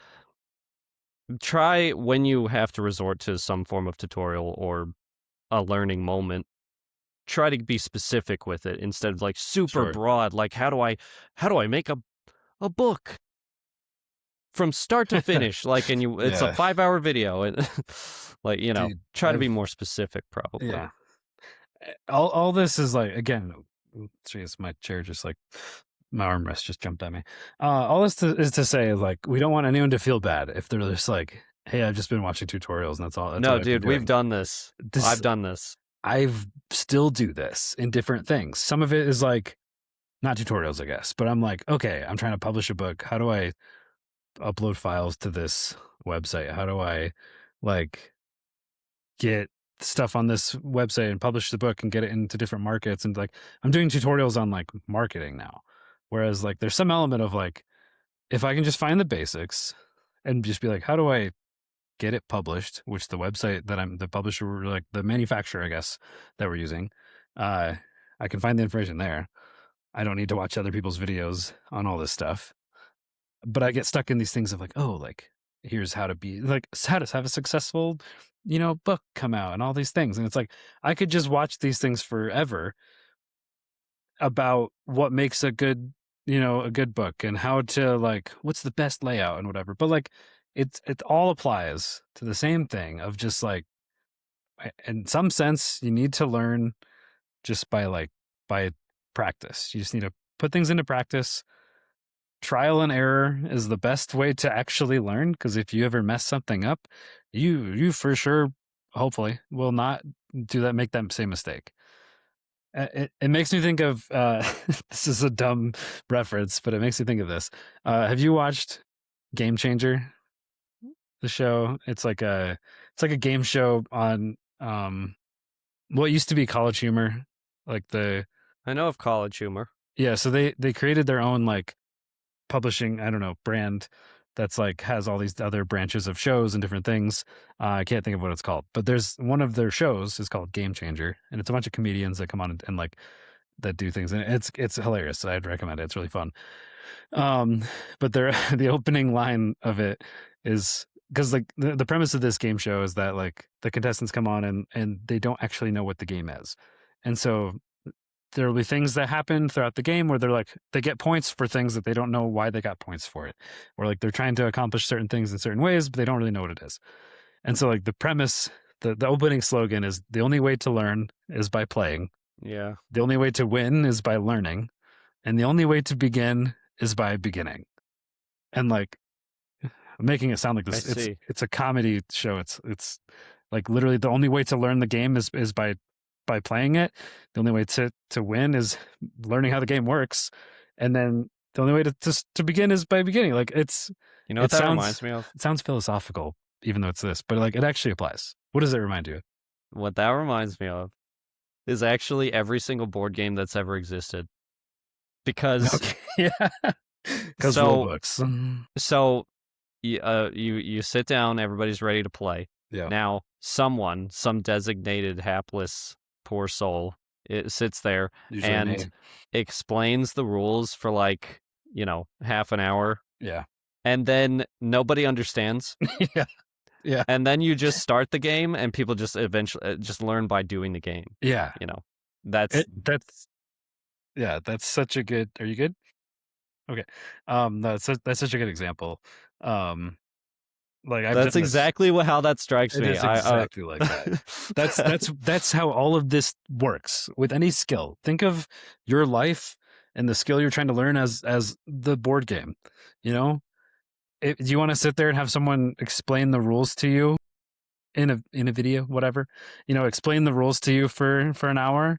try when you have to resort to some form of tutorial or a learning moment, try to be specific with it instead of like super
sure.
broad, like how do I make a book from start to finish, like, and it's a
Yeah,
5-hour video, and like,
dude,
try to be more specific probably.
yeah. All this is like, again, jeez, my chair just like my armrest just jumped at me. All this is to say, like, we don't want anyone to feel bad if they're just like, hey, I've just been watching tutorials and that's all
No,
I've been
dude, we've
doing.
done this.
This
I've done this.
I've still do this in different things. Some of it is like not tutorials, I guess, but I'm like, okay, I'm trying to publish a book. How do I upload files to this website? How do I like get stuff on this website and publish the book and get it into different markets? And like, I'm doing tutorials on like marketing now. Whereas like there's some element of like, if I can just find the basics and just be like, how do I get it published, which the website that I'm the publisher, like the manufacturer, I guess, that we're using, uh, I can find the information there. I don't need to watch other people's videos on all this stuff. But I get stuck in these things of like, oh, like here's how to be like how to have a successful, book come out and all these things. And it's like I could just watch these things forever about what makes a good book and how to like what's the best layout and whatever. But like it all applies to the same thing of just like in some sense you need to learn just by practice. You just need to put things into practice. Trial and error is the best way to actually learn, because if you ever mess something up, you for sure, hopefully, will not make that same mistake. It makes me think of this is a dumb reference, but it makes me think of this. Have you watched Game Changer, the show? It's like a game show on what used to be College Humor, like the
I know of College Humor.
yeah. So they created their own like publishing, I don't know, brand that's like has all these other branches of shows and different things. I can't think of what it's called, but there's one of their shows is called Game Changer, and it's a bunch of comedians that come on and like that do things, and it's hilarious. I'd recommend it. It's really fun. Um, but there, the opening line of it is because like the premise of this game show is that like the contestants come on and they don't actually know what the game is, and so there will be things that happen throughout the game where they're like they get points for things that they don't know why they got points for it, or like they're trying to accomplish certain things in certain ways but they don't really know what it is. And so like the premise, the opening slogan is the only way to learn is by playing,
Yeah,
the only way to win is by learning, and the only way to begin is by beginning. And like I'm making it sound like
I
this. It's
see.
it's a comedy show. It's like literally the only way to learn the game is by playing it. The only way to win is learning how the game works, and then the only way to begin is by beginning. Like
You know what
it
that
sounds
reminds me of?
it sounds philosophical, even though it's this, but like it actually applies. What does it remind you of?
What that reminds me of is actually every single board game that's ever existed. Because
Okay, yeah, because rule
so
books.
so you sit down, everybody's ready to play.
Yeah,
Now, some designated hapless poor soul, it sits there
usually
and
me.
explains the rules for like, half an hour,
Yeah,
and then nobody understands.
yeah, yeah,
And then you just start the game and people just eventually just learn by doing the game,
yeah.
you know. That's
That's yeah. That's such a good. Are you good? Okay. That's such a good example. Um, Like I've
That's
done this.
exactly how that strikes
It
me.
is exactly like that. That's how all of this works with any skill. Think of your life and the skill you're trying to learn as the board game. You know, do you want to sit there and have someone explain the rules to you in a video, whatever? You know, explain the rules to you for an hour,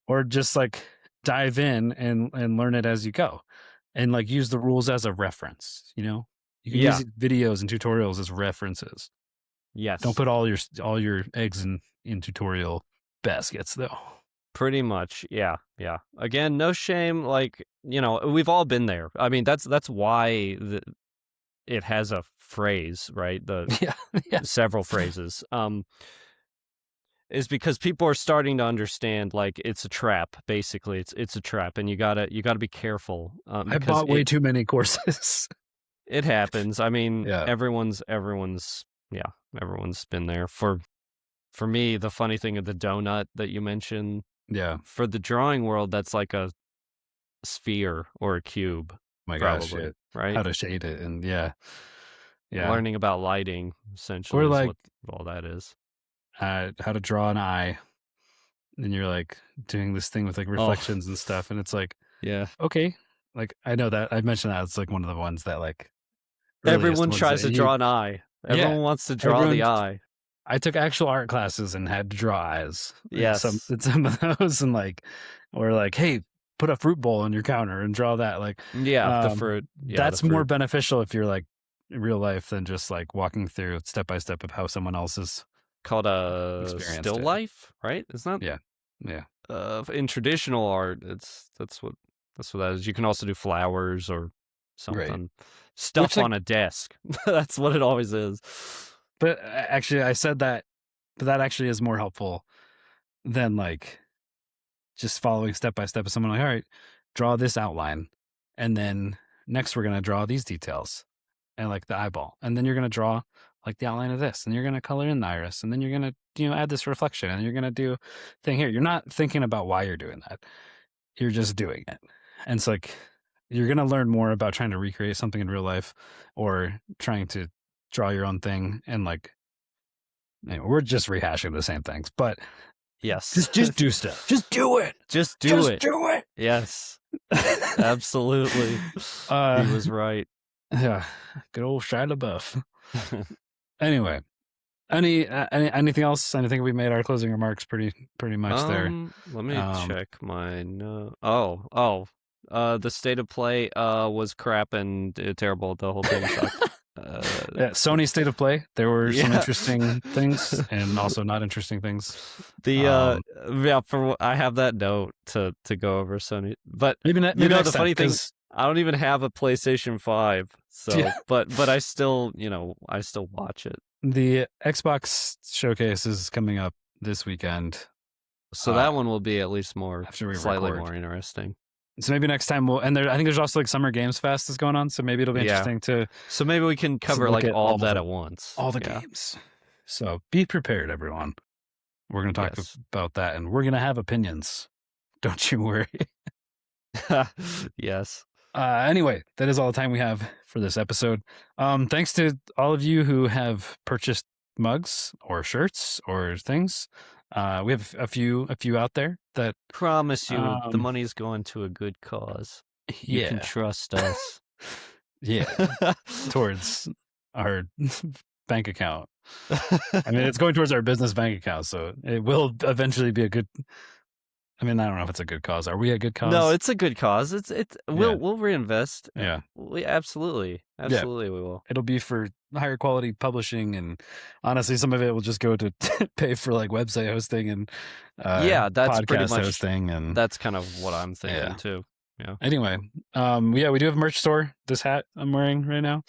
or just like dive in and learn it as you go, and like use the rules as a reference. You know, you can
Yeah.
use videos and tutorials as references. Don't
Yes.
put all your eggs in tutorial baskets, though.
Pretty much. Yeah. Yeah. Again, no shame. Like, we've all been there. I mean, that's why it has a phrase, right? The
Yeah, yeah,
several phrases. Is because people are starting to understand, like, it's a trap. Basically, it's a trap, and you gotta be careful,
I
because
bought way too many courses.
it happens. I mean,
Yeah,
everyone's yeah, everyone's been there. For me, the funny thing of the donut that you mentioned,
yeah.
for the drawing world, that's like a sphere or a cube,
My gosh, yeah.
probably, right?
How to shade it, and yeah, yeah.
Learning about lighting essentially
Or
is
like
what all that is.
how to draw an eye, and you're like doing this thing with like
Oh,
reflections and stuff, and it's like,
yeah.
okay, like I know that I mentioned that it's like one of the ones that like earliest
Everyone
ones
tries
that
to
you,
draw an eye.
yeah,
Everyone wants to draw
everyone.
the eye.
I took actual art classes and had to draw eyes in
Yes.
some of those, and like, or like, hey, put a fruit bowl on your counter and draw that. Like,
Yeah, the fruit. Yeah, the
that's more
fruit.
beneficial if you're like in real life than just like walking through step by step of how someone else has
Called a
experienced
still
it.
life, right? It's not
Yeah, yeah,
in traditional art, that's what that is. You can also do flowers or
right.
something.
Which
Stuff
like,
on a desk. That's what it always is.
but actually, I said that, but that actually is more helpful than like just following step by step of someone like, all right, draw this outline, and then next we're gonna draw these details and like the eyeball, and then you're going to draw like the outline of this, and you're going to color in the iris, and then you're going to add this reflection, and you're going to do thing here. You're not thinking about why you're doing that, you're just doing it. And it's like you're going to learn more about trying to recreate something in real life or trying to draw your own thing. And like, anyway, we're just rehashing the same things, but
Yes.
just do stuff, just do it,
Just do
just
it.
do it.
Yes. Absolutely. He was right.
Yeah, good old Shia LaBeouf. Anyway, anything else? I think we made our closing remarks pretty much there.
Let me check my note. Oh. The state of play was crap and terrible. The whole thing sucked.
Yeah, Sony state of play. There were some
Yeah.
interesting things and also not interesting things.
The I have that note to go over Sony, but
Maybe
the
next
funny
time,
thing, I don't even have a PlayStation 5, so
Yeah.
but I still I still watch it.
The Xbox showcase is coming up this weekend,
So that one will be at least more
after we
slightly
record.
more interesting.
So maybe next time I think there's also like Summer Games Fest is going on, so maybe it'll be interesting to.
So maybe we can cover
look
like
at
all of that at once.
all the games. So be prepared, everyone. We're going to talk about that, and we're going to have opinions. Don't you worry.
Yes.
Anyway, that is all the time we have for this episode. Thanks to all of you who have purchased mugs or shirts or things. We have a few out there that
Promise you the money's going to a good cause. You can trust us.
Yeah. Towards our bank account. I mean, it's going towards our business bank account, so it will eventually be a good. I mean, I don't know if it's a good cause. Are we a good cause?
No, it's a good cause. We'll reinvest.
Yeah.
We absolutely we will.
It'll be for higher quality publishing, and honestly, some of it will just go to pay for like website hosting and
that's
podcast
pretty much
hosting, and
that's kind of what I'm thinking too. Yeah.
Anyway, we do have a merch store. This hat I'm wearing right now.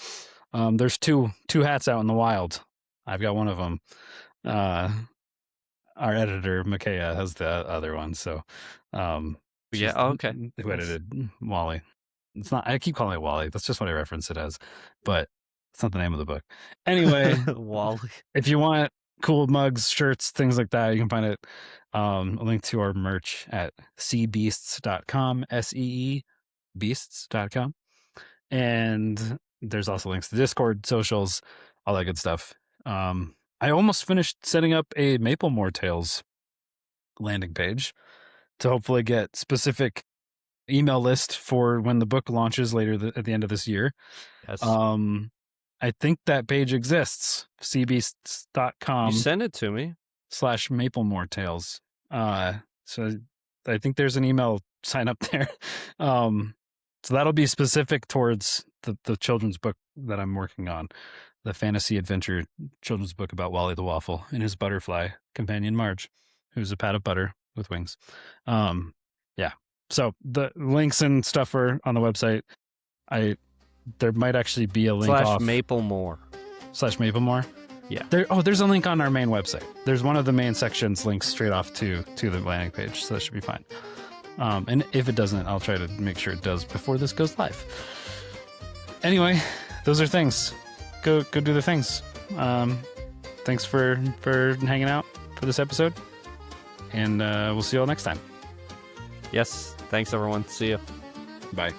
There's two hats out in the wild. I've got one of them. Our editor Makaya has the other one. So,
okay.
Who edited Wally? It's not. I keep calling it Wally. That's just what I reference it as, but it's not the name of the book. Anyway,
Wally.
If you want cool mugs, shirts, things like that, you can find it. A link to our merch at seebeasts.com, beasts.com. And there's also links to Discord, socials, all that good stuff. I almost finished setting up a Maplemore Tales landing page to hopefully get specific email list for when the book launches later at the end of this year.
Yes.
I think that page exists. cbeasts.com.
You sent it to me.
/Maplemore Tales. So I think there's an email sign up there. So that'll be specific towards the children's book that I'm working on, the fantasy adventure children's book about Wally the Waffle and his butterfly companion Marge, who's a pat of butter with wings. Yeah. So the links and stuff are on the website. There might actually be a link off
/Maplemore.
/Maplemore.
Yeah.
There's a link on our main website. There's one of the main sections links straight off to the landing page, so that should be fine. And if it doesn't, I'll try to make sure it does before this goes live. Anyway, those are things. Go do the things. Thanks for hanging out for this episode, and we'll see you all next time.
Yes. Thanks, everyone. See you.
Bye.